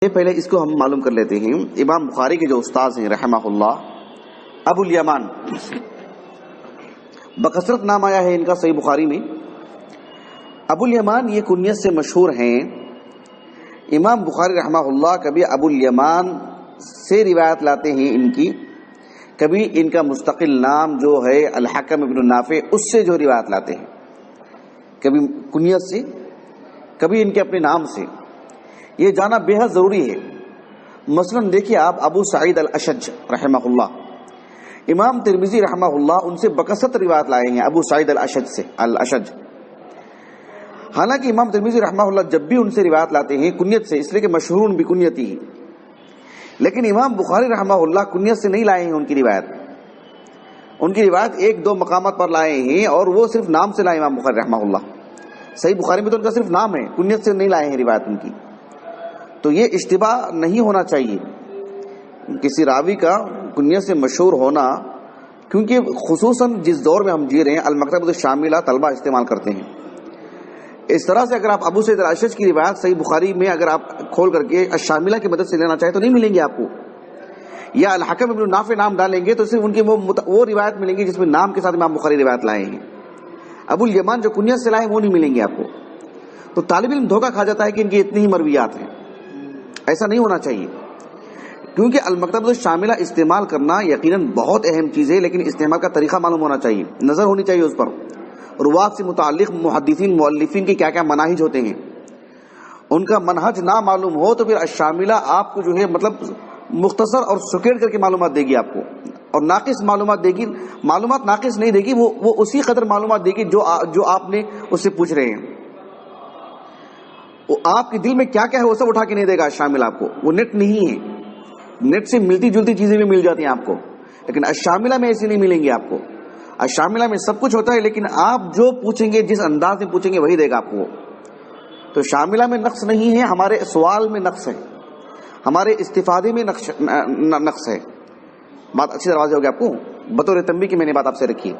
پہلے اس کو ہم معلوم کر لیتے ہیں. امام بخاری کے جو استاذ ہیں رحمہ اللہ، ابو الیمان، بکثرت نام آیا ہے ان کا صحیح بخاری میں. ابو الیمان یہ کنیت سے مشہور ہیں. امام بخاری رحمہ اللہ کبھی ابو الیمان سے روایت لاتے ہیں ان کی، کبھی ان کا مستقل نام جو ہے الحکم ابن نافع اس سے جو روایت لاتے ہیں، کبھی کنیت سے کبھی ان کے اپنے نام سے. یہ جانا بے حد ضروری ہے. مثلا دیکھیے آپ ابو سعید الاشج رحمہ اللہ، امام ترمذی رحمہ اللہ ان سے بکثرت روایت لائے ہیں ابو سعید الاشج. حالانکہ امام ترمذی رحمہ اللہ جب بھی ان سے روایت لاتے ہیں کنیت سے، اس لیے کہ مشہور بکنیتی ہی، لیکن امام بخاری رحمہ اللہ کنیت سے نہیں لائے ہیں ان کی روایت. ان کی روایت ایک دو مقامات پر لائے ہیں اور وہ صرف نام سے لائے امام بخاری رحمہ اللہ. صحیح بخاری میں تو ان کا صرف نام ہے، کنیت سے نہیں لائے ہیں روایت ان کی. تو یہ اشتباہ نہیں ہونا چاہیے کسی راوی کا کنیت سے مشہور ہونا، کیونکہ خصوصاً جس دور میں ہم جی رہے ہیں المکتبۃ الشاملہ طلبہ استعمال کرتے ہیں. اس طرح سے اگر آپ ابو سعید الاشج کی روایت صحیح بخاری میں اگر آپ کھول کر کے الشاملہ کی مدد سے لینا چاہیں تو نہیں ملیں گے آپ کو، یا الحکم ابن نافع نام ڈالیں گے تو صرف ان کی وہ روایت ملیں گی جس میں نام کے ساتھ امام بخاری روایت لائے ہیں. ابو الیمان جو کنیت سے لائے وہ نہیں ملیں گے آپ کو. تو طالب علم دھوکہ کھا جاتا ہے کہ ان کی اتنی ہی مرویات ہیں. ایسا نہیں ہونا چاہیے، کیونکہ المکتبۃ الشاملہ استعمال کرنا یقیناً بہت اہم چیز ہے، لیکن استعمال کا طریقہ معلوم ہونا چاہیے، نظر ہونی چاہیے اس پر. روات سے متعلق محدثین مؤلفین کے کیا کیا مناہج ہوتے ہیں، ان کا منہج نہ معلوم ہو تو پھر الشاملہ آپ کو جو ہے مطلب مختصر اور سکیڑ کر کے معلومات دے گی آپ کو، اور ناقص معلومات دے گی. معلومات ناقص نہیں دے گی، وہ اسی قدر معلومات دے گی جو آپ نے اس سے پوچھ رہے ہیں. وہ آپ کے دل میں کیا کیا ہے وہ سب اٹھا کے نہیں دے گا الشاملہ آپ کو. وہ نیٹ نہیں ہے، نیٹ سے ملتی جلتی چیزیں بھی مل جاتی ہیں آپ کو، لیکن الشاملہ میں ایسی نہیں ملیں گی آپ کو. الشاملہ میں سب کچھ ہوتا ہے، لیکن آپ جو پوچھیں گے جس انداز میں پوچھیں گے وہی دے گا آپ کو. تو شاملہ میں نقص نہیں ہے، ہمارے سوال میں نقص ہے، ہمارے استفادے میں نقص ہے. بات اچھی طرح واضح ہوگی آپ کو، بطور تنبیہ کی میں نے بات آپ سے رکھی.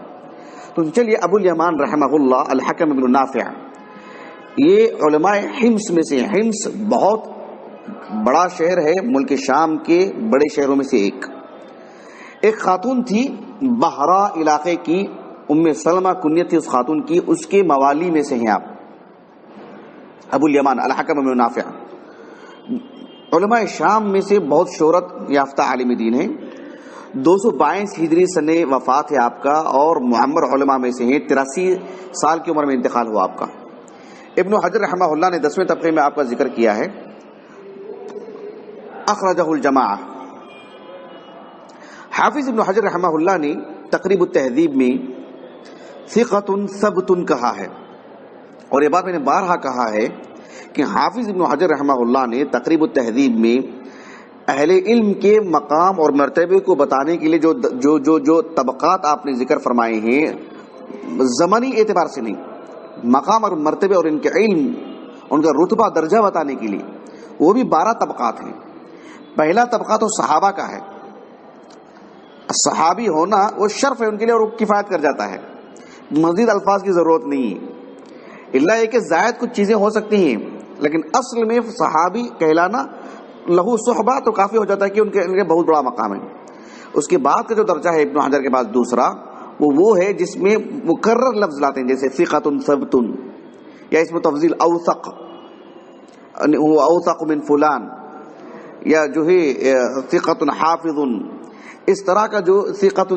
تو چلیے ابو الیمان رحمہ اللہ الحکم ابن نافع یہ علماء حمص میں سے. حمص بہت بڑا شہر ہے، ملک شام کے بڑے شہروں میں سے ایک خاتون تھی بحرا علاقے کی، ام سلمہ کنیت تھی اس خاتون کی، اس کے موالی میں سے ہیں آپ ابو الیمان الحکم ابن نافع. علماء شام میں سے بہت شہرت یافتہ عالم دین ہیں. 222 ہجری سن وفات ہے آپ کا، اور معمر علماء میں سے ہیں. 83 سال کی عمر میں انتقال ہوا آپ کا. ابن حجر رحمہ اللہ نے 10ویں طبقے میں آپ کا ذکر کیا ہے. اخرجہ الجماعہ. حافظ ابن حجر رحمہ اللہ نے تقریب التہذیب میں ثقۃ ثبت کہا ہے، اور یہ بات میں نے بارہا کہا ہے کہ حافظ ابن حجر رحمہ اللہ نے تقریب التہذیب میں اہل علم کے مقام اور مرتبے کو بتانے کے لیے جو طبقات آپ نے ذکر فرمائے ہیں، زمانی اعتبار سے نہیں، مقام اور مرتبے اور ان کے علم، ان کا رتبہ درجہ بتانے کے لیے، وہ بھی 12 طبقات ہیں. پہلا طبقہ تو صحابہ کا ہے. صحابی ہونا وہ شرف ہے ان کے لیے، اور وہ کفایت کر جاتا ہے، مزید الفاظ کی ضرورت نہیں ہے. اللہ یہ کہ زائد کچھ چیزیں ہو سکتی ہیں، لیکن اصل میں صحابی کہلانا لہو صحبہ تو کافی ہو جاتا ہے کہ ان کے بہت بڑا مقام ہے. اس کے بعد کا جو درجہ ہے ابن حجر کے پاس دوسرا، وہ ہے جس میں مکرر لفظ لاتے ہیں، جیسے ثقۃ ثبت، یا اس میں تفضیل اوثق، وہ اوثق من فلان، یا جو ہے ثقۃ حافظ. اس طرح کا جو ثقۃ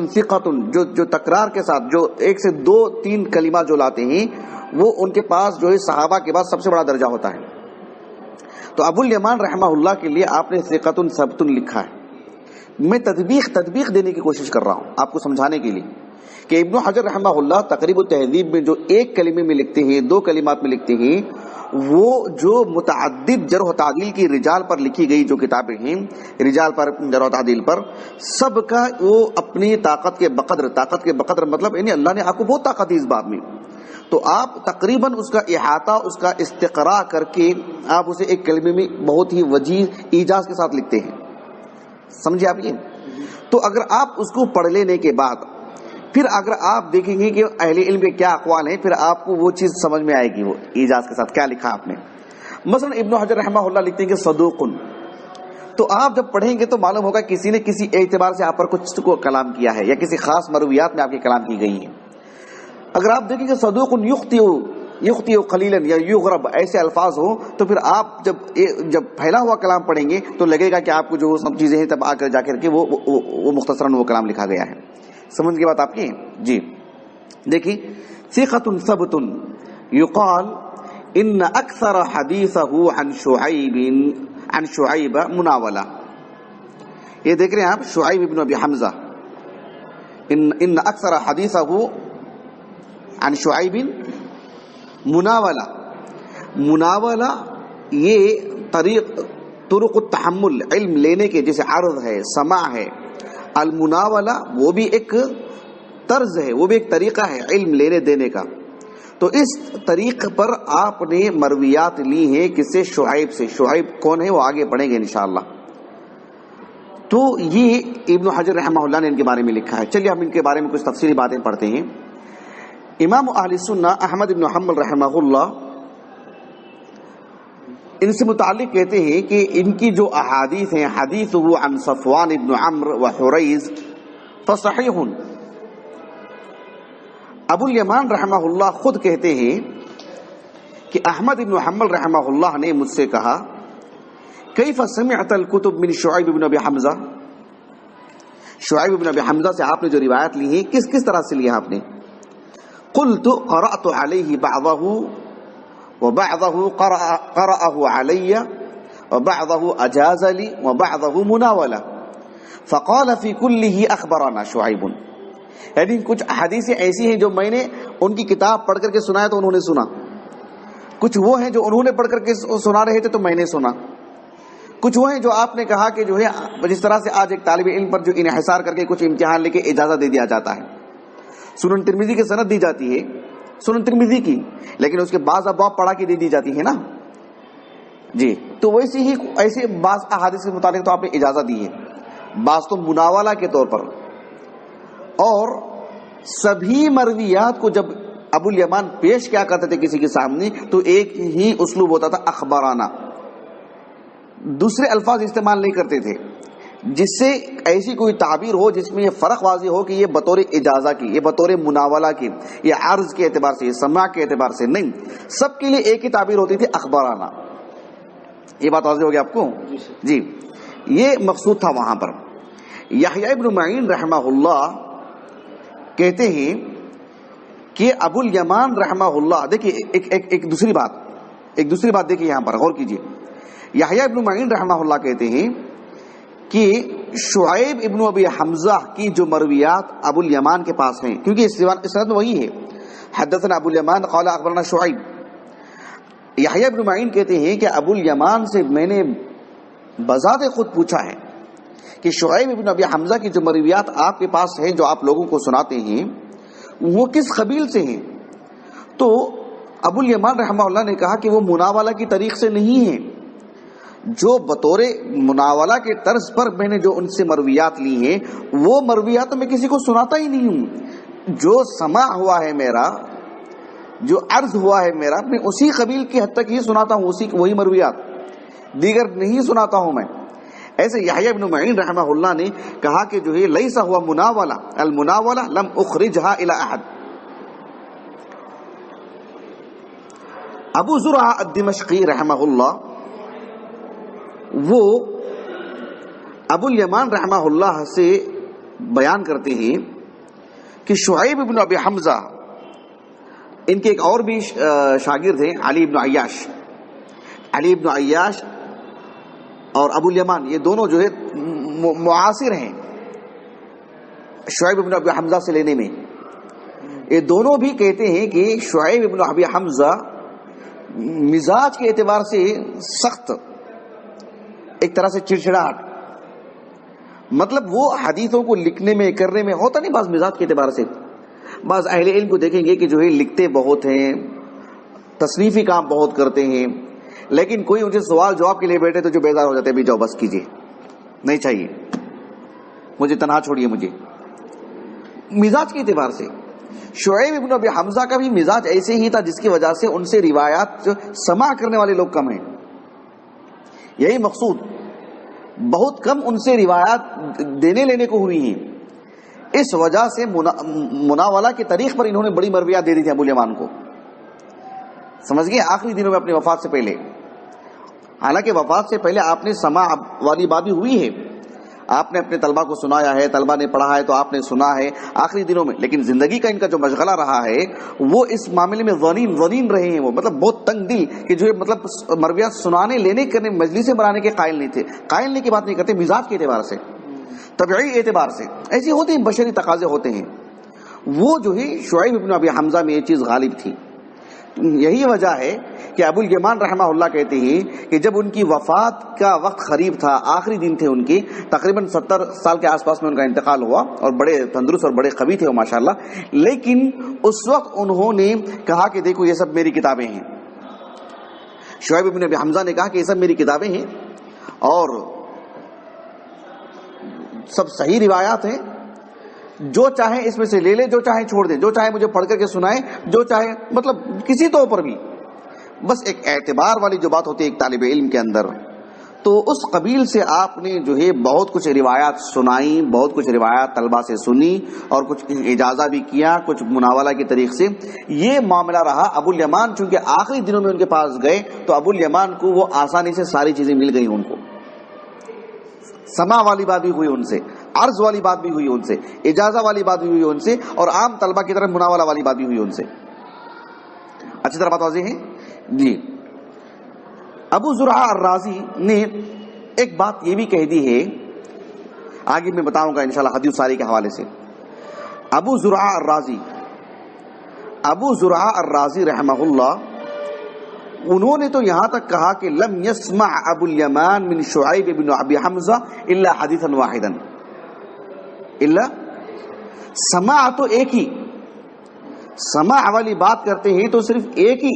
جو تکرار کے ساتھ جو ایک سے 2-3 کلمات جو لاتے ہیں، وہ ان کے پاس جو ہے صحابہ کے بعد سب سے بڑا درجہ ہوتا ہے. تو ابو الیمان رحمہ اللہ کے لیے آپ نے ثقۃ ثبت لکھا ہے. میں تطبیق دینے کی کوشش کر رہا ہوں آپ کو سمجھانے کے لیے کہ ابن حجر رحمہ اللہ تقریب التہذیب میں جو ایک کلمے میں لکھتے ہیں، 2 کلمات میں لکھتے ہیں، وہ جو متعدد جرح و تعدیل کی رجال پر لکھی گئی جو کتابیں ہیں، رجال پر، جرح و تعدیل پر، سب کا وہ اپنی طاقت کے بقدر مطلب یعنی اللہ نے آپ کو بہت طاقت دی اس بات میں، تو آپ تقریباً اس کا احاطہ، اس کا استقراء کر کے آپ اسے ایک کلمے میں بہت ہی وجیز ایجاز کے ساتھ لکھتے ہیں. سمجھے آپ یہ؟ تو اگر آپ اس کو پڑھ لینے کے بعد پھر اگر آپ دیکھیں گے کہ اہل علم کے کیا اقوال ہیں، پھر آپ کو وہ چیز سمجھ میں آئے گی، وہ ایجاز کے ساتھ کیا لکھا آپ نے. مثلا ابن حجر رحمہ اللہ لکھتے ہیں کہ صدوق، تو آپ جب پڑھیں گے تو معلوم ہوگا کسی نے کسی اعتبار سے آپ پر کچھ کو کلام کیا ہے یا کسی خاص مرویات میں آپ کے کلام کی گئی ہیں. اگر آپ دیکھیں کہ صدوق یخطئ قلیلا یا یغرب ایسے الفاظ ہوں تو پھر آپ جب پھیلا ہوا کلام پڑھیں گے تو لگے گا کہ آپ کو جو سب چیزیں ہیں تب آ کر جا کر کے وہ مختصراً وہ کلام لکھا گیا ہے. سمجھ کی بات آپ کی جی. دیکھیے ثقۃ ثبت یقال ان اکثر حدیثه عن شعیب مناولہ. یہ دیکھ رہے ہیں آپ شعیب ابن ابی حمزہ ان اکثر حدیثه عن شعیب مناولہ. مناولہ یہ طرق التحمل علم لینے کے جیسے عرض ہے سماع ہے. المناولہ وہ بھی ایک طرز ہے وہ بھی ایک طریقہ ہے علم لینے دینے کا. تو اس طریق پر آپ نے مرویات لی ہیں کس سے شعیب سے. شعیب کون ہے وہ آگے پڑھیں گے انشاءاللہ. تو یہ ابن حجر رحمہ اللہ نے ان کے بارے میں لکھا ہے. چلیے ہم ان کے بارے میں کچھ تفصیلی باتیں پڑھتے ہیں. امام اہل سنہ احمد بن حنبل رحمہ اللہ ان سے متعلق کہتے ہیں کہ ان کی جو احادیث ہیں حدیث عن صفوان بن عمرو وحریز فصحیح. ابو الیمان رحمہ اللہ خود کہتے ہیں کہ احمد بن حنبل رحمہ اللہ نے مجھ سے کہا کیف سمعت الکتب من شعیب بن ابی حمزہ. شعیب بن ابی حمزہ سے آپ نے جو روایت لی ہے کس طرح سے لیا آپ نے. قلت قرأت علیہ بعضه وبعضه قرأه علی وبعضه اجاز لی وبعضه مناولہ فقال فی کلہ اخبرنا شعیب. یعنی کچھ احادیثیں ایسی ہیں جو میں نے ان کی کتاب پڑھ کر کے سنایا تو انہوں نے سنا. کچھ وہ ہیں جو انہوں نے پڑھ کر کے سنا رہے تھے تو میں نے سنا. کچھ وہ ہیں جو آپ نے کہا کہ جو ہے جس طرح سے آج ایک طالب علم پر جو انحصار کر کے کچھ امتحان لے کے اجازت دے دیا جاتا ہے. سنن ترمذی کی سند دی جاتی ہے سنن ترمذی کی لیکن اس کے بعض ابواب پڑھا کے دے دی جاتی ہے نا جی. تو ویسے ہی ایسے بعض احادیث کے مطابق تو آپ نے اجازت دی ہے بعض تو مناولہ کے طور پر. اور سبھی مرویات کو جب ابو الیمان پیش کیا کرتے تھے کسی کے سامنے تو ایک ہی اسلوب ہوتا تھا اخبارانہ. دوسرے الفاظ استعمال نہیں کرتے تھے جس سے ایسی کوئی تعبیر ہو جس میں یہ فرق واضح ہو کہ یہ بطور اجازہ کی یہ بطور مناولہ کی یہ عرض کے اعتبار سے یہ سماع کے اعتبار سے نہیں. سب کے لیے ایک ہی تعبیر ہوتی تھی اخبارانہ. یہ بات واضح ہو گیا آپ کو جی. یہ مقصود تھا وہاں پر. یحییٰ ابن معین رحمہ اللہ کہتے ہیں کہ ابو الیمان رحمہ اللہ دیکھیے ایک دوسری بات دیکھیے یہاں پر غور کیجیے. یحییٰ ابن معین رحمہ اللہ کہتے ہیں کہ شعیب ابن ابی حمزہ کی جو مرویات ابو الیمان کے پاس ہیں کیونکہ اسناد میں وہی ہے حدثنا ابو الیمان قال اخبرنا شعیب. یحییٰ ابن معین کہتے ہیں کہ ابو الیمان سے میں نے بذات خود پوچھا ہے کہ شعیب ابن ابی حمزہ کی جو مرویات آپ کے پاس ہیں جو آپ لوگوں کو سناتے ہیں وہ کس قبیل سے ہیں. تو ابو الیمان رحمہ اللہ نے کہا کہ وہ مناولہ کی طریق سے نہیں ہیں. جو بطور مناولہ کے طرز پر میں نے جو ان سے مرویات لی ہیں وہ مرویات میں کسی کو سناتا ہی نہیں ہوں. جو سماع ہوا ہے میرا جو عرض ہوا ہے میرا میں اسی قبیل کی حد تک ہی سناتا ہوں وہی مرویات دیگر نہیں سناتا ہوں میں. ایسے یحییٰ ابن معین رحمہ اللہ نے کہا کہ جو ہے لیس ہوا مناولہ المناولہ لم اخرجها الى احد. ابو زرعہ الدمشقی رحمہ اللہ وہ ابو الیمان رحمہ اللہ سے بیان کرتے ہیں کہ شعیب ابن ابی حمزہ ان کے ایک اور بھی شاگرد ہیں علی ابن عیاش اور ابو الیمان یہ دونوں جو ہے معاصر ہیں شعیب ابن ابی حمزہ سے لینے میں. یہ دونوں بھی کہتے ہیں کہ شعیب ابن ابی حمزہ مزاج کے اعتبار سے سخت ایک طرح سے چڑچڑاہٹ مطلب وہ حدیثوں کو لکھنے میں کرنے میں ہوتا نہیں بعض مزاج کے اعتبار سے. بعض اہل علم کو دیکھیں گے کہ جو ہے لکھتے بہت ہیں تصنیفی کام بہت کرتے ہیں لیکن کوئی ان سے سوال جواب کے لیے بیٹھے تو جو بیزار ہو جاتے ہیں بھی جاؤ بس کیجیے نہیں چاہیے مجھے تنہا چھوڑیے. مجھے مزاج کے اعتبار سے شعیب ابن ابی حمزہ کا بھی مزاج ایسے ہی تھا جس کی وجہ سے ان سے روایات سماع کرنے والے لوگ کم ہیں. یہی مقصود بہت کم ان سے روایات دینے لینے کو ہوئی ہیں. اس وجہ سے مناولہ کے طریق پر انہوں نے بڑی مرویات دے دی تھی ابو الیمان کو. سمجھ گئے؟ آخری دنوں میں اپنی وفات سے پہلے. حالانکہ وفات سے پہلے آپ نے سماع والی بات بھی ہوئی ہے، آپ نے اپنے طلبہ کو سنایا ہے، طلبہ نے پڑھا ہے تو آپ نے سنا ہے آخری دنوں میں. لیکن زندگی کا ان کا جو مشغلہ رہا ہے وہ اس معاملے میں ظنین رہے ہیں. وہ مطلب بہت تنگ دل کہ جو مطلب مرویات سنانے لینے کرنے مجلسیں بنانے کے قائل نہیں تھے. قائل نہیں کی بات نہیں کرتے، مزاج کے اعتبار سے، طبعی اعتبار سے ایسے ہوتے ہیں، بشری تقاضے ہوتے ہیں. وہ جو ہے شعیب ابن ابی حمزہ میں یہ چیز غالب تھی. یہی وجہ ہے کہ ابو الیمان رحمہ اللہ کہتے ہیں کہ جب ان کی وفات کا وقت قریب تھا، آخری دن تھے ان کی، تقریباً 70 سال کے آس پاس میں ان کا انتقال ہوا، اور بڑے تندرست اور بڑے قوی تھے وہ ماشاءاللہ. لیکن اس وقت انہوں نے کہا کہ دیکھو یہ سب میری کتابیں ہیں. شعیب ابن ابی حمزہ نے کہا کہ یہ سب میری کتابیں ہیں اور سب صحیح روایات ہیں، جو چاہیں اس میں سے لے لیں، جو چاہیں چھوڑ دیں، جو چاہیں مجھے پڑھ کر کے سنائیں، جو چاہیں مطلب کسی طور پر بھی. بس ایک اعتبار والی جو بات ہوتی ہے ایک طالب علم کے اندر، تو اس قبیل سے آپ نے جو ہے بہت کچھ روایات سنائی، بہت کچھ روایات طلبہ سے سنی اور کچھ اجازہ بھی کیا، کچھ مناولہ کے طریق سے. یہ معاملہ رہا. ابو الیمان چونکہ آخری دنوں میں ان کے پاس گئے تو ابو الیمان کو وہ آسانی سے ساری چیزیں مل گئی. ان کو سماع والی بات بھی ہوئی ان سے، عرض والی بات بھی ہوئی ان سے، اجازہ والی بات بھی ہوئی ان سے، اور عام طلبہ کی طرف مناولہ والی بات بھی ہوئی ان سے. اچھی طرح بات واضح ہے جی. ابو زرعہ الرازی نے ایک بات یہ بھی کہہ دی ہے، آگے میں بتاؤں گا انشاءاللہ حدیث ساری کے حوالے سے. ابو زرعہ الرازی رحمہ اللہ، انہوں نے تو یہاں تک کہا کہ لم يسمع ابو الیمان من شعیب بن ابی حمزہ الا حدیثا واحدا. الا سماع تو ایک ہی، سماع والی بات کرتے ہیں تو صرف ایک ہی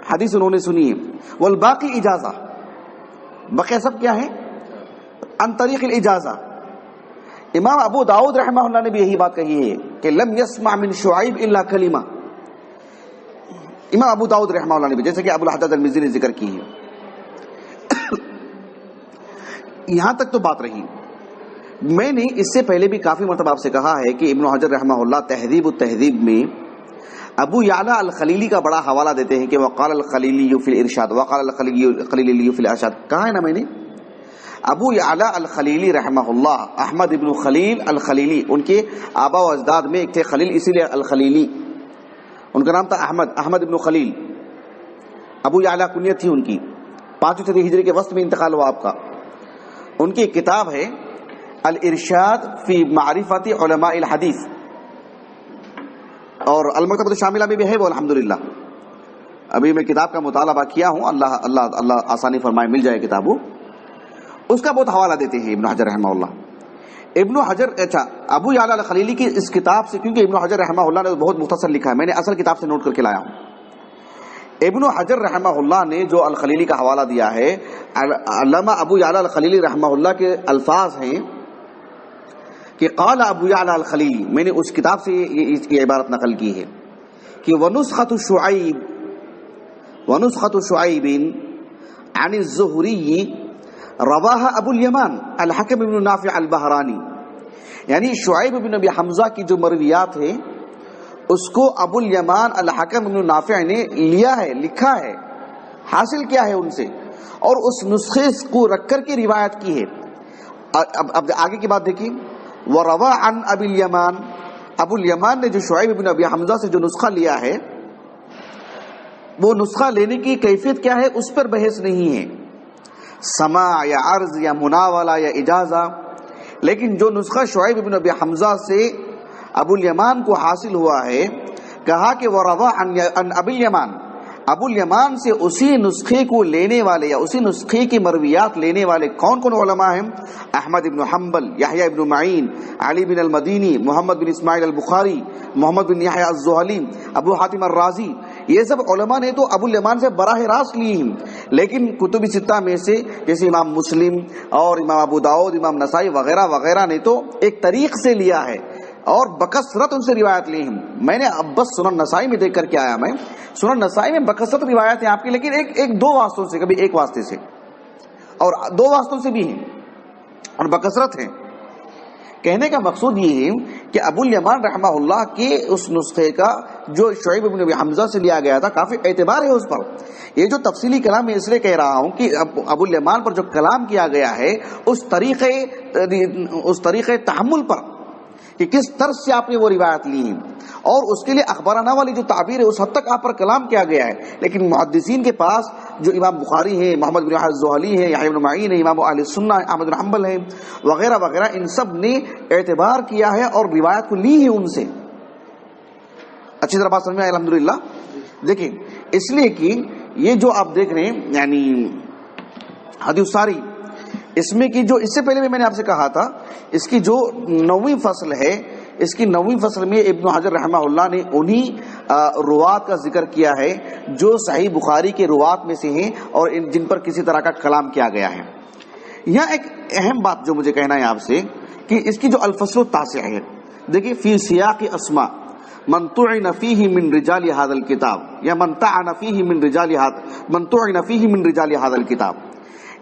حدیث انہوں نے سنی ہے. والباقی اجازہ، بقیہ سب کیا ہے؟ عن طریق الاجازہ. امام ابو داؤد رحمہ اللہ نے بھی یہی بات کہی ہے کہ لم یسمع من شعیب الا کلمہ. امام ابو داؤد رحمہ اللہ نے بھی، جیسے کہ ابو الحجاج المزی نے ذکر کی ہے. یہاں تک تو بات رہی. میں نے اس سے پہلے بھی کافی مرتبہ آپ سے کہا ہے کہ ابن حجر رحمہ اللہ تہذیب التہذیب میں ابو یعلا الخلیلی کا بڑا حوالہ دیتے ہیں کہ وقال الخلیلی فی الارشاد، وقال الخلیلی فی الارشاد. کہا ہے نا میں نے؟ ابو یعلا الخلیلی رحمہ اللہ، احمد ابن خلیل الخلیلی، ان کے آبا و اجداد میں ایک تھے خلیل، اسی لیے الخلیلی. ان کا نام تھا احمد ابن خلیل. ابو یعلا کنیت تھی ان کی. 5 ہجری کے وسط میں انتقال ہوا آپ کا. ان کی ایک کتاب ہے الارشاد فی معرفت علماء الحدیث، اور المکتبۃ الشاملہ میں بھی ہے وہ الحمدللہ. ابھی میں کتاب کا مطالبہ کیا ہوں، اللہ آسانی فرمائے مل جائے کتاب وہ. اس کا بہت حوالہ دیتے ہیں ابن حجر رحمہ اللہ. ابن حجر ابو یعلا الخلیلی کی اس کتاب سے، کیونکہ ابن حجر رحمہ اللہ نے بہت مختصر لکھا ہے، میں نے اصل کتاب سے نوٹ کر کے لایا ہوں. ابن حجر رحمہ اللہ نے جو الخلیلی کا حوالہ دیا ہے، علامہ ابو یعلا الخلیلی رحمہ اللہ کے الفاظ ہیں کہ قال ابو یعلا الخلیلی، میں نے اس کتاب سے یہ عبارت نقل کی ہے کہ ونسخۃ شعیب عن الزہری رواہ ابو الیمان الحکم بن نافع البہرانی. یعنی شعیب بن ابی حمزہ کی جو مرویات ہے اس کو ابو الیمان الحکم بن نافع نے لیا ہے، لکھا ہے، حاصل کیا ہے ان سے، اور اس نسخے کو رکھ کر کے روایت کی ہے. اب آگے کی بات دیکھیے. وَرَوَى عَنْ أَبِي الْيَمَانِ، ابو الیمان نے جو شعیب بن ابی حمزہ سے جو نسخہ لیا ہے، وہ نسخہ لینے کی کیفیت کیا ہے اس پر بحث نہیں ہے، سماع یا عرض یا مناولہ یا اجازہ. لیکن جو نسخہ شعیب بن ابی حمزہ سے ابو الیمان کو حاصل ہوا ہے، کہا کہ وَرَوَى عَنْ أَبِي الْيَمَانِ، ابو الیمان سے اسی نسخے کو لینے والے یا اسی نسخے کی مرویات لینے والے کون کون علماء ہیں؟ احمد بن حنبل، یحییٰ بن معین، علی بن المدینی، محمد بن اسماعیل البخاری، محمد بن یحییٰ الزہلی، ابو حاتم الرازی. یہ سب علماء نے تو ابو الیمان سے براہ راست لی ہیں. لیکن کتب ستہ میں سے جیسے امام مسلم اور امام ابو داؤد، امام نسائی وغیرہ وغیرہ نے تو ایک طریق سے لیا ہے اور بکثرت ان سے روایت لی ہیں. میں نے اب بس سنن نسائی میں دیکھ کر کے آیا، میں سنن نسائی میں بکثرت روایت ہیں آپ کی، لیکن ایک دو واسطوں سے، کبھی ایک واسطے سے اور 2 واسطوں سے بھی ہیں. اور بکثرت ہیں۔ کہنے کا مقصود یہ ہے کہ ابو الیمان رحمہ اللہ کے اس نسخے کا جو شعیب بن ابی حمزہ سے لیا گیا تھا کافی اعتبار ہے اس پر۔ یہ جو تفصیلی کلام میں اس لیے کہہ رہا ہوں کہ ابو الیمان پر جو کلام کیا گیا ہے اس طریقے تحمل پر کہ کس طرز سے آپ نے وہ روایت لی ہیں، اور اس کے لیے اخبارانہ والی جو تعبیر ہے اس حد تک آپ پر کلام کیا گیا ہے۔ لیکن محدثین کے پاس جو امام بخاری ہے، محمد بن الزہلی ہے، یحییٰ بن معین ہے، امام اہل سنہ احمد بن حنبل ہے وغیرہ وغیرہ، ان سب نے اعتبار کیا ہے اور روایت کو لی ہے ان سے۔ اچھی طرح بات سمجھ میں آئی الحمدللہ۔ دیکھیں اس لیے کہ یہ جو آپ دیکھ رہے ہیں یعنی حدیث ساری، اس میں کی جو اس سے پہلے بھی میں نے آپ سے کہا تھا اس کی جو 9ویں فصل ہے، اس کی 9ویں فصل میں ابن حجر رحمہ اللہ نے انہی روات کا ذکر کیا ہے جو صحیح بخاری کے روات میں سے ہیں اور جن پر کسی طرح کا کلام کیا گیا ہے۔ یہاں ایک اہم بات جو مجھے کہنا ہے آپ سے کہ اس کی جو الفصل التاسع ہے، دیکھیں فی سیاق اسماء من طعن فیہ من رجال هذا الکتاب یا من طعن فیہ من رجال هذا الکتاب،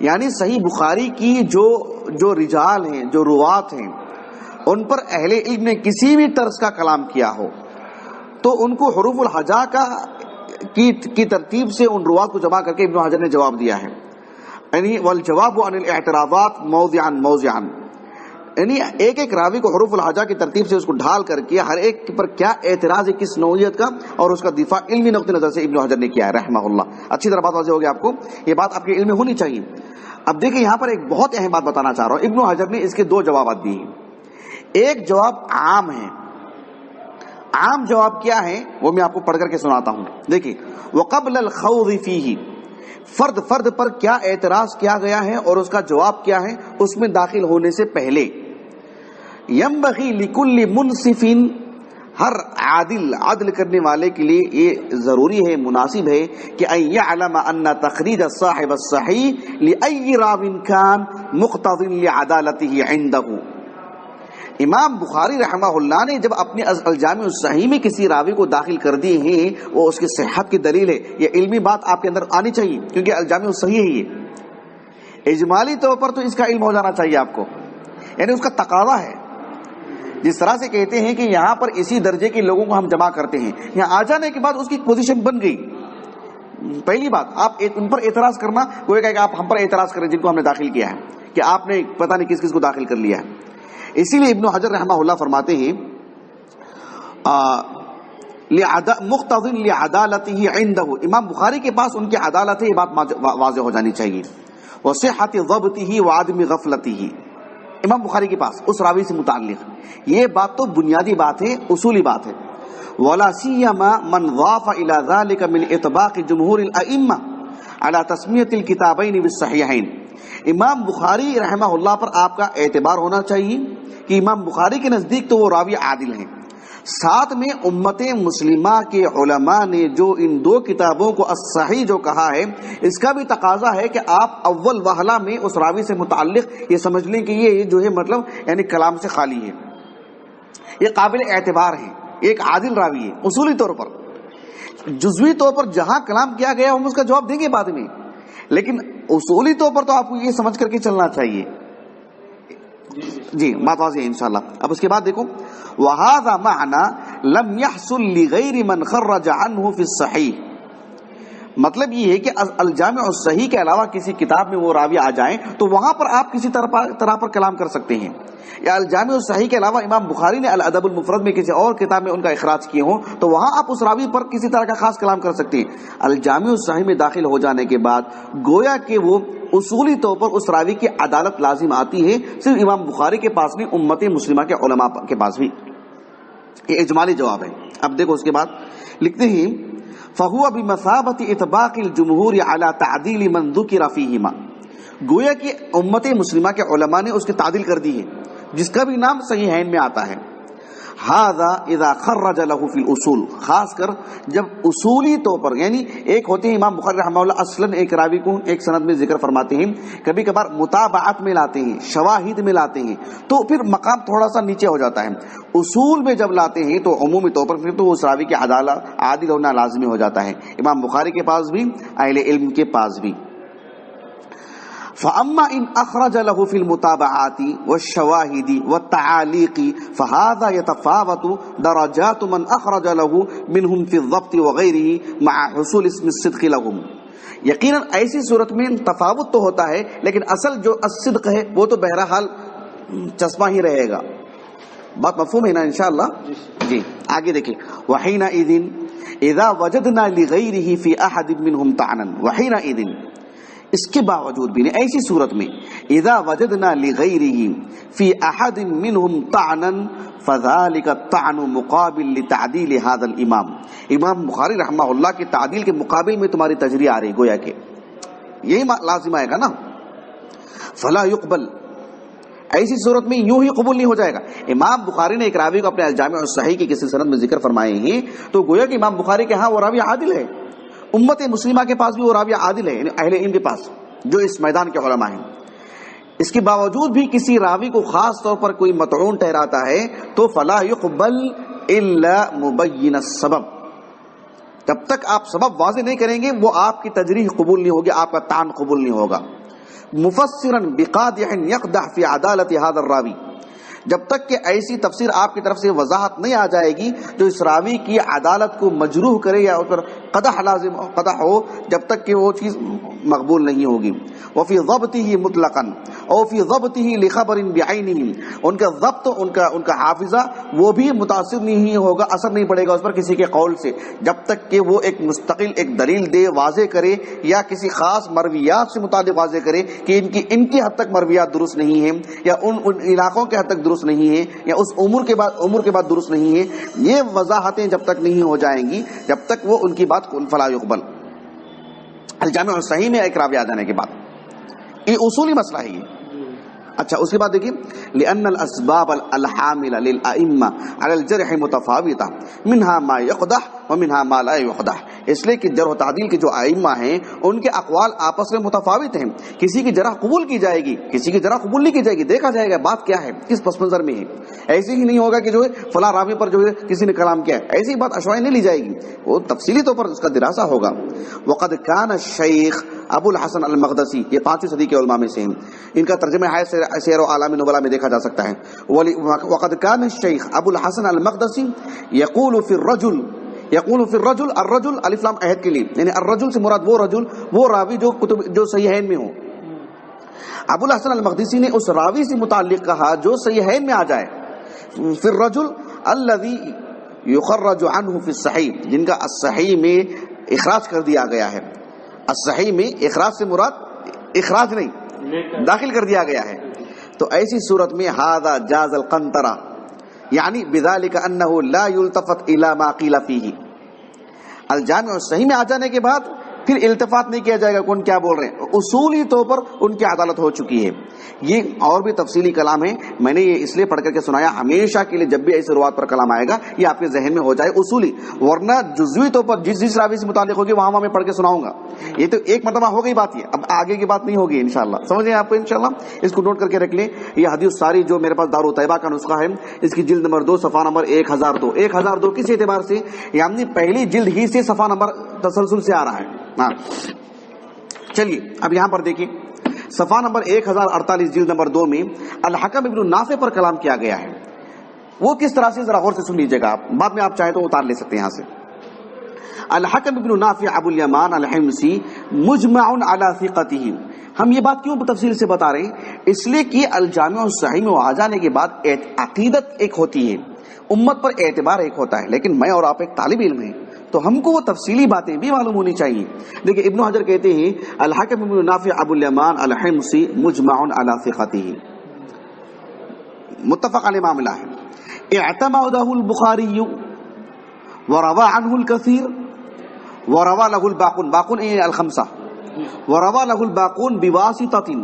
یعنی صحیح بخاری کی جو رجال ہیں، جو روات ہیں، ان پر اہل علم نے کسی بھی طرز کا کلام کیا ہو تو ان کو حروف الہجا کی ترتیب سے ان روات کو جمع کر کے ابن حجر نے جواب دیا ہے، یعنی والجواب عن الاعتراضات موضعا، یعنی ایک ایک راوی کو حروف الہجا کی ترتیب سے اس کو ڈھال کر کے ہر ایک پر کیا اعتراض ہے کس نوعیت کا، اور اس کا دفاع علمی نقطہ نظر سے ابن حجر نے کیا ہے رحمہ اللہ۔ اچھی طرح بات واضح ہوگی آپ کو، یہ بات آپ کے علم میں ہونی چاہیے۔ اب دیکھیں یہاں پر ایک بہت اہم بات بتانا چاہ رہا ہوں، ابن حجر نے اس کے 2 جوابات دیے ہیں۔ ایک جواب عام ہے، عام جواب کیا ہے وہ میں آپ کو پڑھ کر کے سناتا ہوں۔ دیکھیں وقبل الخوض فیہ، فرد پر کیا اعتراض کیا گیا ہے اور اس کا جواب کیا ہے، اس میں داخل ہونے سے پہلے ینبغی لکل منصف، ہر عدل کرنے والے کے لیے یہ ضروری ہے، مناسب ہے کہ ان یعلم ان تخریج صاحب الصحیح لأی راو کان مقتض لعدالته عنده۔ امام بخاری رحمہ اللہ نے جب اپنے الجامع الصحیح میں کسی راوی کو داخل کر دیے ہیں وہ اس کی صحت کی دلیل ہے، یہ علمی بات آپ کے اندر آنی چاہیے کیونکہ الجامع الصحیح ہے، یہ اجمالی طور پر تو اس کا علم ہو جانا چاہیے آپ کو، یعنی اس کا تقاضا ہے۔ جس طرح سے کہتے ہیں کہ یہاں پر اسی درجے کے لوگوں کو ہم جمع کرتے ہیں، یہاں آ جانے کے بعد اس کی پوزیشن بن گئی۔ پہلی بات آپ ان پر اعتراض کرنا، کوئی کہے کہ آپ ہم پر اعتراض کریں جن کو ہم نے داخل کیا ہے کہ آپ نے پتہ نہیں کس کس کو داخل کر لیا ہے۔ اسی لیے ابن حجر رحمہ اللہ فرماتے ہیں مقتض لعدالته عنده، امام بخاری کے پاس ان کی عدالت ہے، یہ بات واضح ہو جانی چاہیے۔ وصحت ضبطه وعدم غفلته، امام بخاری کے پاس اس راوی سے متعلق یہ بات تو بنیادی بات ہے، اصولی بات ہے۔ ولا سیما من ضاف الى ذلك من اطباق جمهور الائمه على تسمیۃ الکتابین بالصحیحین، امام بخاری رحمہ اللہ پر آپ کا اعتبار ہونا چاہیے کہ امام بخاری کے نزدیک تو وہ راوی عادل ہیں، ساتھ میں امت مسلمہ کے علماء نے جو ان 2 کتابوں کو الصحیح جو کہا ہے اس کا بھی تقاضا ہے کہ آپ اول وہلہ میں اس راوی سے متعلق یہ سمجھ لیں کہ یہ جو ہے مطلب یعنی کلام سے خالی ہے، یہ قابل اعتبار ہے، ایک عادل راوی ہے۔ اصولی طور پر جزوی طور پر جہاں کلام کیا گیا ہم اس کا جواب دیں گے بعد میں، لیکن اصولی طور پر تو آپ کو یہ سمجھ کر کے چلنا چاہیے۔ جی بات واضح ہے انشاءاللہ۔ اب اس کے بعد دیکھو وَهَذَا مَعْنَى لَمْ يَحْصُلْ لِغَيْرِ مَنْ خَرَّجَ عَنْهُ فِي الصَّحِيحِ، مطلب یہ ہے کہ الجامع الصحیح کے علاوہ کسی کتاب میں وہ راوی آ جائیں تو وہاں پر آپ کسی طرح پر کلام کر سکتے ہیں، یا الجامع الصحیح کے علاوہ امام بخاری نے الادب المفرد میں کسی اور کتاب میں ان کا اخراج کیے ہوں تو وہاں آپ اس راوی پر کسی طرح کا خاص کلام کر سکتے ہیں۔ الجامع الصحیح میں داخل ہو جانے کے بعد گویا کہ وہ اصولی طور پر اس راوی کی عدالت لازم آتی ہے، صرف امام بخاری کے پاس نہیں امت مسلمہ کے علماء کے پاس بھی۔ یہ اجمالی جواب ہے۔ اب دیکھو اس کے بعد لکھتے ہیں فَهُوَ بِمَثَابَةِ إِطْبَاقِ الْجُمْهُورِ عَلَى تَعْدِيلِ مَنْ ذُكِرَ فِيهِمَا، گویا کہ امت مسلمہ کے علماء نے اس کی تعدیل کر دی ہے جس کا بھی نام صحیحین میں آتا ہے۔ هذا اذا خرج له في الاصول، خاص کر جب اصولی طور پر، یعنی ایک ہوتے ہیں امام بخاری رحمہ اللہ اصلاً ایک راوی کو ایک سند میں ذکر فرماتے ہیں، کبھی کبھار متابعت میں لاتے ہیں، شواہد میں لاتے ہیں، تو پھر مقام تھوڑا سا نیچے ہو جاتا ہے۔ اصول میں جب لاتے ہیں تو عمومی طور پر پھر تو اس راوی کی عادل ہونا لازمی ہو جاتا ہے، امام بخاری کے پاس بھی اہل علم کے پاس بھی۔ فأما إن أخرج له في المتابعات والشواهد والتعاليق فهذا يتفاوت درجات من أخرج له منهم في الضبط وغيره مع حصول اسم الصدق لهم. یقیناً ایسی صورت میں تفاوت تو ہوتا ہے، لیکن اصل جو الصدق ہے وہ تو بہرحال چشمہ ہی رہے گا. بات مفہوم ہے نا انشاءاللہ؟ جی آگے دیکھیں. وحینئذ اذا وجدنا لغیرہ فی احد منہم طعنا، وحینئذ اس کے باوجود بھی ایسی صورت میں اذا وجدنا لغیرہ فی احد منہم طعنا فذلک الطعن مقابل لتعدیل هذا الامام. امام بخاری رحمہ اللہ کی تعدیل کے مقابل میں تمہاری تجریح آ رہی، گویا کہ یہی لازم آئے گا نا. فلا يقبل، ایسی صورت میں یوں ہی قبول نہیں ہو جائے گا. امام بخاری نے ایک راوی کو اپنے الجامع الصحیح کی کسی سند میں ذکر فرمائے ہیں تو گویا کہ امام بخاری کے ہاں وہ راوی عادل ہے، امت مسلمہ کے پاس بھی وہ راوی عادل ہے، یعنی اہل علم کے پاس جو اس میدان کے علماء ہیں. اس کے باوجود بھی کسی راوی کو خاص طور پر کوئی مطعون ٹھہراتا ہے تو فلا يقبل الا مبین السبب، جب تک آپ سبب واضح نہیں کریں گے وہ آپ کی تجریح قبول نہیں ہوگی، آپ کا طعن قبول نہیں ہوگا. مفسرا بقادح يقدح في عدالة هذا الراوی، جب تک کہ ایسی تفسیر آپ کی طرف سے وضاحت نہیں آ جائے گی جو اس راوی کی عدالت کو مجروح کرے یا اس پر قدح لازم قدح ہو، جب تک کہ وہ چیز مقبول نہیں ہوگی. وفی ضبطہ مطلقا او فی ضبطہ لخبر بعینہ، ان کا ضبط ان کا حافظہ وہ بھی متاثر نہیں ہوگا، اثر نہیں پڑے گا اس پر کسی کے قول سے، جب تک کہ وہ ایک مستقل ایک دلیل دے، واضح کرے یا کسی خاص مرویات سے متعلق واضح کرے کہ ان کی حد تک مرویات درست نہیں ہیں یا ان علاقوں کے حد تک درست نہیں ہے یا اس عمر کے بعد درست نہیں ہے. یہ وضاحتیں جب تک نہیں ہو جائیں گی جب تک وہ ان کی بات فلا يقبل. الجامع الصحیح میں ایک راوی آ جانے کے بعد یہ اصولی مسئلہ ہے یہ. اچھا اس کے بعد دیکھیں لأن الاسباب الحامل للائمہ على الجرح متفاوتہ منها ما يقدح ومنها ما لا يقدح، اس لیے کہ جرح و تعدیل کے جو ائمہ ہیں ان کے اقوال آپس میں متفاوت ہیں. کسی کی جرح قبول کی جائے گی، کسی کی جرح قبول نہیں کی جائے گی، دیکھا جائے گا بات کیا ہے، کس پس منظر میں ہے. ایسے ہی نہیں ہوگا کہ جو ہے فلاں راوی پر جو ہے کسی نے کلام کیا ہے، ایسی بات اشوائے نہیں لی جائے گی، وہ تفصیلی طور پر اس کا دراسہ ہوگا. وقد كان الشیخ ابو الحسن المقدسی، یہ 5ویں صدی کے علماء میں سے ہیں، ان کا ترجمہ ہے سیر و اعلام نبلاء میں دیکھا جا سکتا ہے. وقد كان الشیخ ابو الحسن المقدسی یقول فی الرجل الرجل الف لام عہد کے لیے، یعنی الرجل سے مراد وہ رجل، وہ راوی جو صحیحین میں ہو. ابو الحسن المقدسی نے اس راوی سے متعلق کہا جو صحیحین میں آ جائے. فی الرجل الذی یخرج عنہ فی الصحیح، جن کا الصحیح میں اخراج کر دیا گیا ہے. الصحیح میں اخراج سے مراد اخراج نہیں، داخل کر دیا گیا ہے. تو ایسی صورت میں ھذا جاز القنطرہ، یعنی بذلک انہ لا یلتفت الی ما قیل فیہ. الجامع الصحیح میں آ جانے کے بعد پھر التفات نہیں کیا جائے گا کون کیا بول رہے ہیں، اصولی طور پر ان کی عدالت ہو چکی ہے. یہ اور بھی تفصیلی کلام ہے، میں نے یہ اس لیے پڑھ کر کے سنایا ہمیشہ کے لیے جب بھی ایسے روایت پر کلام آئے گا یہ آپ کے ذہن میں ہو جائے اصولی، ورنہ جزوی طور پر جس راوی سے متعلق ہوگی وہاں میں پڑھ کے سناؤں گا. یہ تو ایک مرتبہ ہو گئی بات، یہ اب آگے کی بات نہیں ہوگی انشاءاللہ. سمجھیں آپ کو انشاءاللہ، اس کو نوٹ کر کے رکھ لیں. یہ حدیث ساری جو میرے پاس دارالطیبہ کا نسخہ ہے، اس کی جلد نمبر 2 صفحہ نمبر 1002 کس اعتبار سے، یعنی پہلی جلد ہی سے صفحہ نمبر تسلسل سے آ رہا ہے. ہاں چلیے اب یہاں پر دیکھیں صفحہ نمبر 1048 جلد نمبر 2 میں الحکم ابن نافع پر کلام کیا گیا ہے. وہ کس طرح سے ذرا غور سے سن لیجیے گا، آپ بعد میں آپ چاہیں تو اتار لے سکتے ہیں یہاں سے. الحکم ابن نافع ابو الیمان الحمصی مجمع علی ثقتہ. ہم یہ بات کیوں تفصیل سے بتا رہے ہیں، اس لیے کہ الجامع الصحیح میں آ جانے کے بعد عقیدت ایک ہوتی ہے، امت پر اعتبار ایک ہوتا ہے، لیکن میں اور آپ ایک طالب علم ہیں تو ہم کو وہ تفصیلی باتیں بھی معلوم ہونی چاہیے. دیکھیں ابن حجر کہتے ہیں الحکم ابن نافع ابو الیمان الحمصی مجمع علی ثقتہ، متفق علیہ معاملہ ہے. اعتمدہ البخاری وروى عنه الكثير وروى له الباقون، باقون الخمسہ، وروى له الباقون بواسطة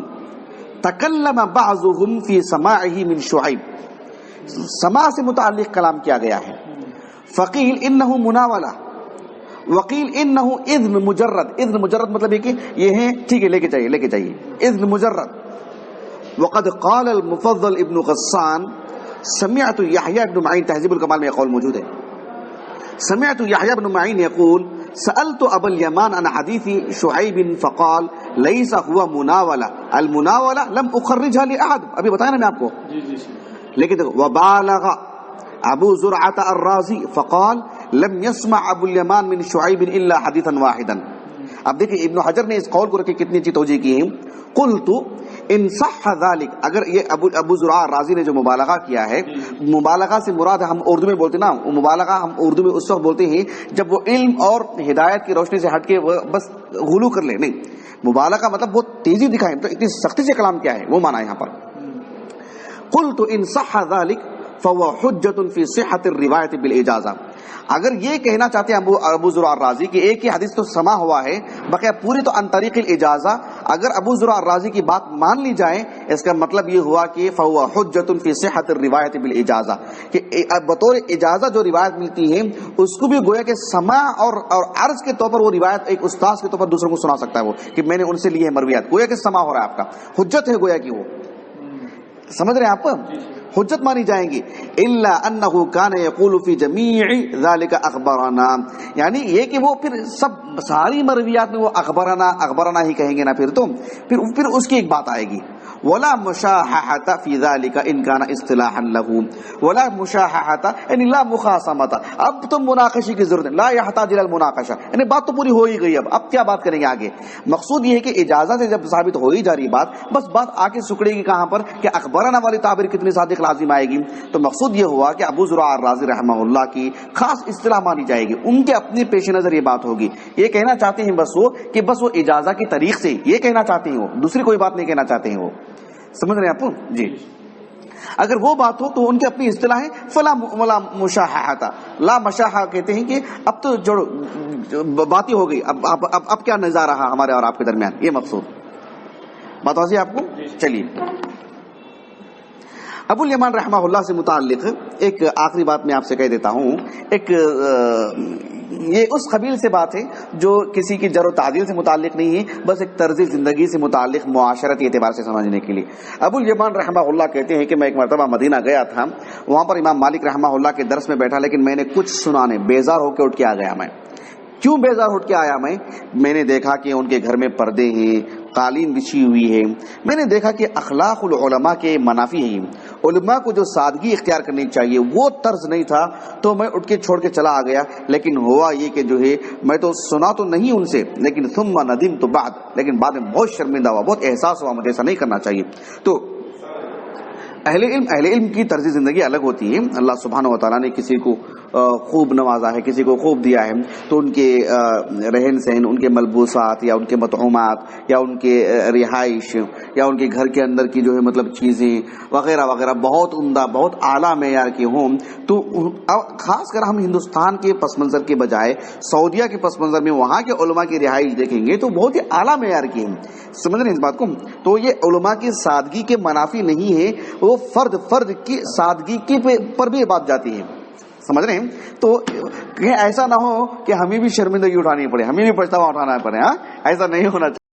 تکلم بعضهم في سماعه من شعیب. سماع سے متعلق کلام کیا گیا ہے. فقیل انه مناولہ، وقیل انه اذن مجرد. اذن مجرد مطلب ہے کہ یہ ہے ٹھیک ہے لے کے چاہیے اذن مجرد. وقد قال المفضل ابن غسان سمعت يحيى بن معين، تہذیب الکمال میں قول موجود ہے. سمعت يحيى بن معين يقول سألت ابا اليمان عن حديث شعيب فقال ليس هو مناولة المناولہ لم اخرجها لأحد، ابھی بتایا نا میں آپ کو. لیکن دیکھو وبالغ ابو زرعۃ الرازی فقال لم يسمع ابو الیمان من شعیب الا حدیثا واحدا. اب دیکھیں ابن حجر نے اس قول کو رکھ کے کتنی اچھی توجیہ کی ہے. قلت ان صح ذلك، اگر یہ ابو زرع الرازی نے جو مبالغہ کیا ہے، مبالغہ سے مراد ہم اردو میں بولتے نا، مبالغہ ہم اردو میں اس وقت بولتے ہیں جب وہ علم اور ہدایت کی روشنی سے ہٹ کے بس غلو کر لے. نہیں، مبالغہ مطلب بہت تیزی دکھائیں، تو اتنی سختی سے کلام کیا ہے وہ مانا یہاں پر. قلت ان صح ذلك فهو حجۃ فی صحۃ الروایت بالاجازہ. اگر یہ کہنا چاہتے ہیں ابو زرع الرازی کہ ایک ہی حدیث تو سما ہوا ہے بقیہ پوری تو عن طریق الاجازہ، اگر ابو زرع الرازی کی بات مان لی جائے اس کا مطلب یہ ہوا کہ فهو حجۃ فی صحۃ الروایت بالاجازہ، کہ بطور اجازہ جو روایت ملتی ہے اس کو بھی گویا کہ سماع اور عرض کے طور پر وہ روایت ایک استاد کے طور پر دوسروں کو سنا سکتا ہے، وہ کہ میں نے ان سے لی ہے مرویات، گویا کہ سماع ہو رہا ہے، آپ کا حجت ہے گویا کہ وہ. سمجھ رہے ہیں آپ؟ حجت مانی جائیں گی. الا انه كان يقول في جميع ذلك اخبرنا، یعنی یہ کہ وہ پھر سب ساری مرویات میں وہ اخبرنا ہی کہیں گے نا، پھر اس کی ایک بات آئے گی. ولا مشاحة في ذلك ان كان اصطلاحا له، ولا مشاحة یعنی لا مخاصمة، اب تو مناقشے کی ضرورت ہے، لا يحتاج الى المناقشة، یعنی بات تو پوری ہو ہی گئی، اب کیا بات کریں گے آگے. مقصود یہ ہے کہ اجازت سے جب ثابت ہو ہی جا رہی بات، بس بات آ کے سکڑے گی کہاں پر کہ اخبرنا والی تعبیر کتنی صادق لازم آئے گی. تو مقصود یہ ہوا کہ ابو زرع الرازی رحمہ اللہ کی خاص اصطلاح مانی جائے گی، ان کے اپنے پیش نظر یہ بات ہوگی. یہ کہنا چاہتے ہیں بس وہ کہ بس وہ اجازہ کی طریق سے یہ کہنا چاہتے ہیں، وہ دوسری کوئی بات نہیں کہنا چاہتے ہیں وہ. سمجھ رہے ہیں آپ جی؟ اگر وہ بات ہو تو ان کی اپنی اصطلاح ہے فلا مشاحہ، لا مشاحہ کہتے ہیں کہ اب تو جو باتیں ہو گئی، اب کیا نظارہ رہا ہمارے اور آپ کے درمیان، یہ مقصود بات واضح آپ کو. چلیے ابو الیمان رحمہ اللہ سے متعلق ایک آخری بات میں آپ سے کہہ دیتا ہوں. ایک یہ اس قبیل سے بات ہے جو کسی کی جر و تعدیل سے متعلق نہیں ہے، بس ایک طرز زندگی سے متعلق معاشرتی اعتبار سے سمجھنے کے لیے. ابو الیمان رحمہ اللہ کہتے ہیں کہ میں ایک مرتبہ مدینہ گیا تھا، وہاں پر امام مالک رحمہ اللہ کے درس میں بیٹھا، لیکن میں نے کچھ سنا نہیں، بیزار ہو کے اٹھ کے آ گیا. میں کیوں بیزار اٹھ کے آیا؟ میں نے دیکھا کہ ان کے گھر میں پردے ہیں، قالین بچھی ہوئی ہے. میں نے دیکھا کہ اخلاق العلماء کے منافی ہیں، علماء کو جو سادگی اختیار کرنی چاہیے وہ طرز نہیں تھا. تو میں اٹھ کے چھوڑ کے چلا آ گیا. لیکن ہوا یہ کہ جو ہے میں تو سنا تو نہیں ان سے، لیکن ثم ندمت تو لیکن بعد میں بہت شرمندہ ہوا، بہت احساس ہوا مجھے ایسا نہیں کرنا چاہیے. تو اہل علم کی طرز زندگی الگ ہوتی ہے. اللہ سبحانہ و تعالیٰ نے کسی کو خوب نوازا ہے، کسی کو خوب دیا ہے، تو ان کے رہن سہن، ان کے ملبوسات یا ان کے مطعومات یا ان کے رہائش یا ان کے گھر کے اندر کی جو ہے مطلب چیزیں وغیرہ وغیرہ بہت عمدہ، بہت اعلیٰ معیار کی ہوں. تو خاص کر ہم ہندوستان کے پس منظر کے بجائے سعودیہ کے پس منظر میں وہاں کے علماء کی رہائش دیکھیں گے تو بہت ہی اعلیٰ معیار کی ہیں. سمجھ رہے ہیں اس بات کو؟ تو یہ علماء کی سادگی کے منافی نہیں ہے، وہ فرد کی سادگی کی پر بھی بات جاتی ہے. سمجھ رہے ہیں؟ تو ایسا نہ ہو کہ ہمیں بھی شرمندگی اٹھانی پڑے، ہمیں بھی پچھتاوا اٹھانا پڑے. ایسا نہیں ہونا چاہیے.